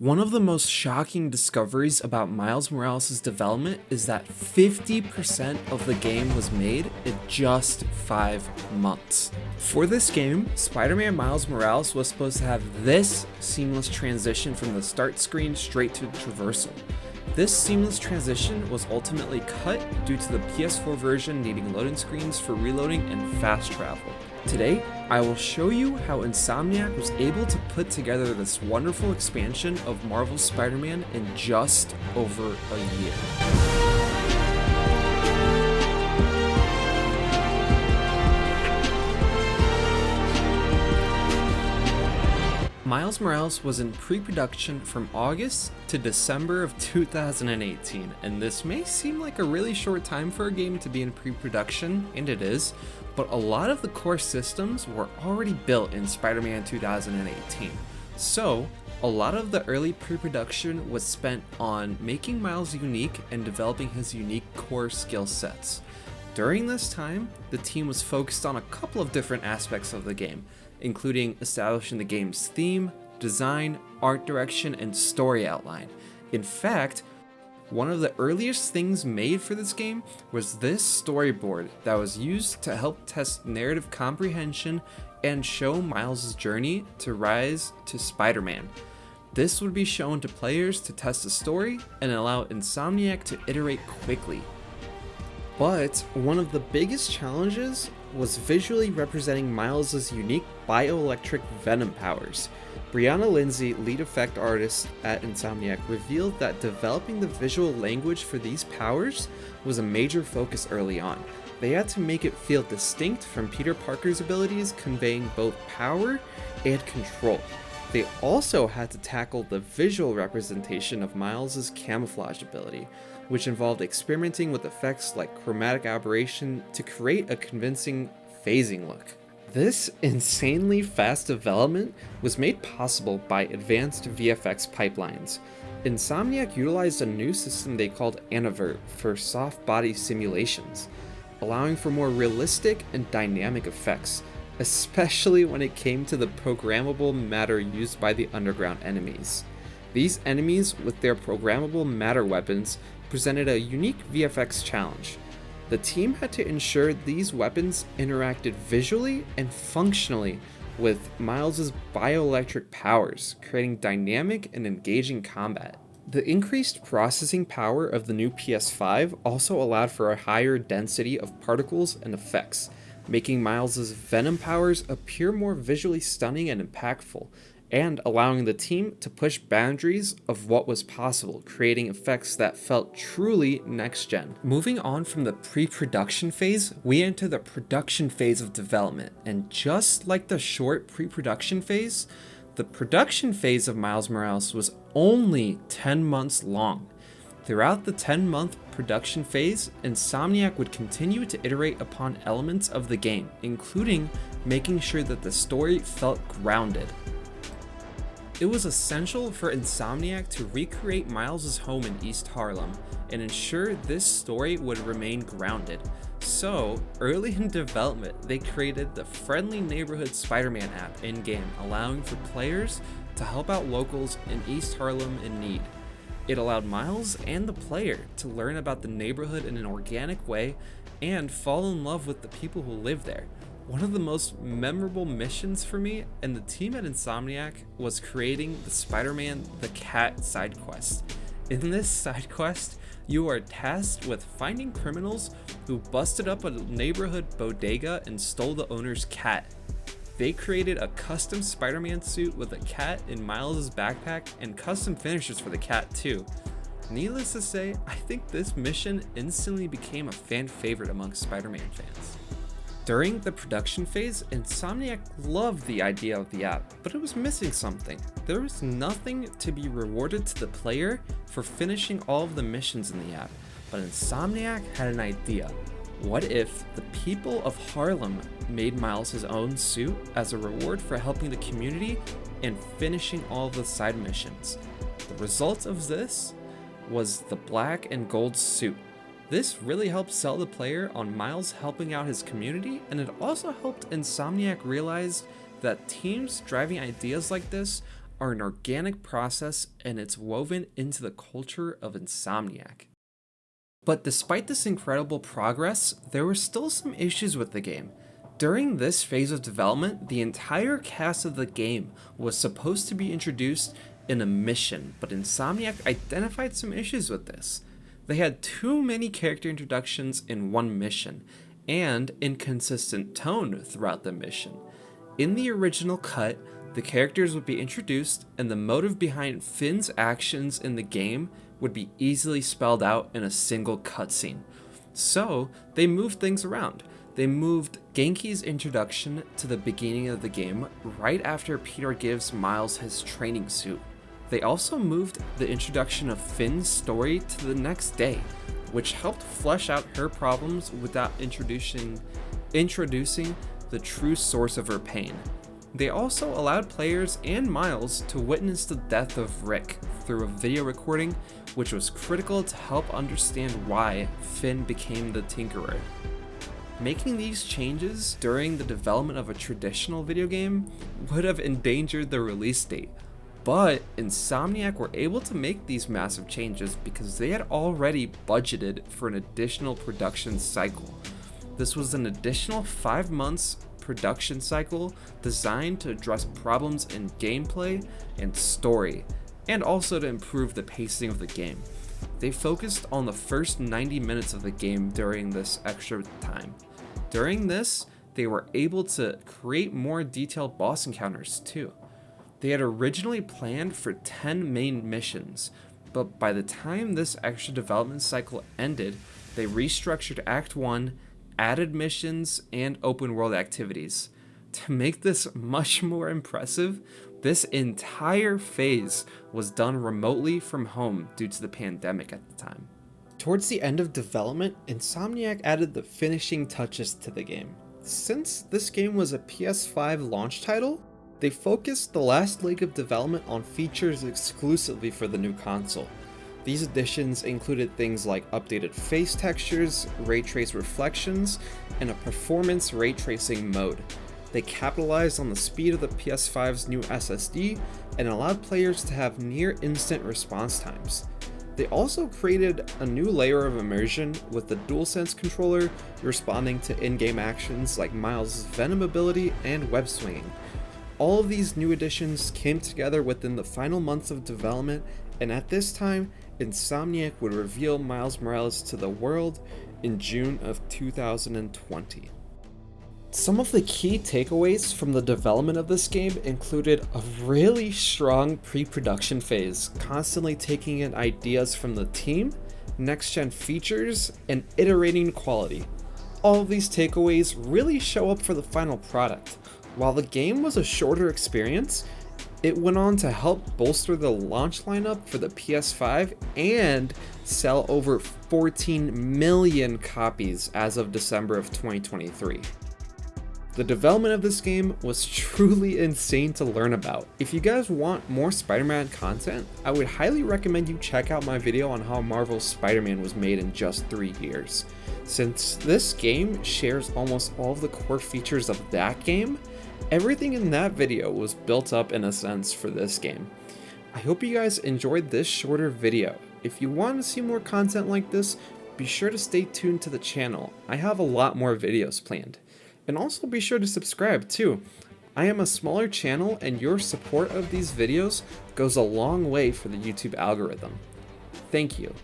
One of the most shocking discoveries about Miles Morales' development is that 50% of the game was made in just 5 months. For this game, Spider-Man Miles Morales was supposed to have this seamless transition from the start screen straight to traversal. This seamless transition was ultimately cut due to the PS4 version needing loading screens for reloading and fast travel. Today, I will show you how Insomniac was able to put together this wonderful expansion of Marvel's Spider-Man in just over a year. Miles Morales was in pre-production from August to December of 2018, and this may seem like a really short time for a game to be in pre-production, and it is, but a lot of the core systems were already built in Spider-Man 2018. So, a lot of the early pre-production was spent on making Miles unique and developing his unique core skill sets. During this time, the team was focused on a couple of different aspects of the game, including establishing the game's theme, design, art direction, and story outline. In fact, one of the earliest things made for this game was this storyboard that was used to help test narrative comprehension and show Miles' journey to rise to Spider-Man. This would be shown to players to test the story and allow Insomniac to iterate quickly. But one of the biggest challenges was visually representing Miles' unique bioelectric venom powers. Brianna Lindsay, lead effect artist at Insomniac, revealed that developing the visual language for these powers was a major focus early on. They had to make it feel distinct from Peter Parker's abilities, conveying both power and control. They also had to tackle the visual representation of Miles' camouflage ability, which involved experimenting with effects like chromatic aberration to create a convincing phasing look. This insanely fast development was made possible by advanced VFX pipelines. Insomniac utilized a new system they called Anivert for soft body simulations, allowing for more realistic and dynamic effects, especially when it came to the programmable matter used by the underground enemies. These enemies, with their programmable matter weapons, presented a unique VFX challenge. The team had to ensure these weapons interacted visually and functionally with Miles' bioelectric powers, creating dynamic and engaging combat. The increased processing power of the new PS5 also allowed for a higher density of particles and effects, making Miles' venom powers appear more visually stunning and impactful, and allowing the team to push boundaries of what was possible, creating effects that felt truly next-gen. Moving on from the pre-production phase, we enter the production phase of development, and just like the short pre-production phase, the production phase of Miles Morales was only 10 months long. Throughout the 10-month production phase, Insomniac would continue to iterate upon elements of the game, including making sure that the story felt grounded. It was essential for Insomniac to recreate Miles' home in East Harlem and ensure this story would remain grounded. So, early in development, they created the Friendly Neighborhood Spider-Man app in-game, allowing for players to help out locals in East Harlem in need. It allowed Miles and the player to learn about the neighborhood in an organic way and fall in love with the people who live there. One of the most memorable missions for me and the team at Insomniac was creating the Spider-Man the Cat side quest. In this side quest, you are tasked with finding criminals who busted up a neighborhood bodega and stole the owner's cat. They created a custom Spider-Man suit with a cat in Miles' backpack and custom finishers for the cat too. Needless to say, I think this mission instantly became a fan favorite amongst Spider-Man fans. During the production phase, Insomniac loved the idea of the app, but it was missing something. There was nothing to be rewarded to the player for finishing all of the missions in the app, but Insomniac had an idea. What if the people of Harlem made Miles his own suit as a reward for helping the community and finishing all of the side missions? The result of this was the black and gold suit. This really helped sell the player on Miles helping out his community, and it also helped Insomniac realize that teams driving ideas like this are an organic process and it's woven into the culture of Insomniac. But despite this incredible progress, there were still some issues with the game. During this phase of development, the entire cast of the game was supposed to be introduced in a mission, but Insomniac identified some issues with this. They had too many character introductions in one mission, and inconsistent tone throughout the mission. In the original cut, the characters would be introduced and the motive behind Finn's actions in the game would be easily spelled out in a single cutscene. So, they moved things around. They moved Genki's introduction to the beginning of the game right after Peter gives Miles his training suit. They also moved the introduction of Finn's story to the next day, which helped flesh out her problems without introducing the true source of her pain. They also allowed players and Miles to witness the death of Rick through a video recording, which was critical to help understand why Finn became the Tinkerer. Making these changes during the development of a traditional video game would have endangered the release date, but Insomniac were able to make these massive changes because they had already budgeted for an additional production cycle. This was an additional 5 months production cycle designed to address problems in gameplay and story, and also to improve the pacing of the game. They focused on the first 90 minutes of the game during this extra time. During this, they were able to create more detailed boss encounters too. They had originally planned for 10 main missions, but by the time this extra development cycle ended, they restructured Act 1, added missions, and open world activities. To make this much more impressive, this entire phase was done remotely from home due to the pandemic at the time. Towards the end of development, Insomniac added the finishing touches to the game. Since this game was a PS5 launch title, they focused the last leg of development on features exclusively for the new console. These additions included things like updated face textures, ray trace reflections, and a performance ray tracing mode. They capitalized on the speed of the PS5's new SSD and allowed players to have near instant response times. They also created a new layer of immersion with the DualSense controller responding to in-game actions like Miles' Venom ability and web swinging. All of these new additions came together within the final months of development, and at this time, Insomniac would reveal Miles Morales to the world in June of 2020. Some of the key takeaways from the development of this game included a really strong pre-production phase, constantly taking in ideas from the team, next-gen features, and iterating quality. All of these takeaways really show up for the final product. While the game was a shorter experience, it went on to help bolster the launch lineup for the PS5 and sell over 14 million copies as of December of 2023. The development of this game was truly insane to learn about. If you guys want more Spider-Man content, I would highly recommend you check out my video on how Marvel's Spider-Man was made in just 3 years. Since this game shares almost all of the core features of that game, everything in that video was built up in a sense for this game. I hope you guys enjoyed this shorter video. If you want to see more content like this, be sure to stay tuned to the channel. I have a lot more videos planned. And also be sure to subscribe too. I am a smaller channel and your support of these videos goes a long way for the YouTube algorithm. Thank you.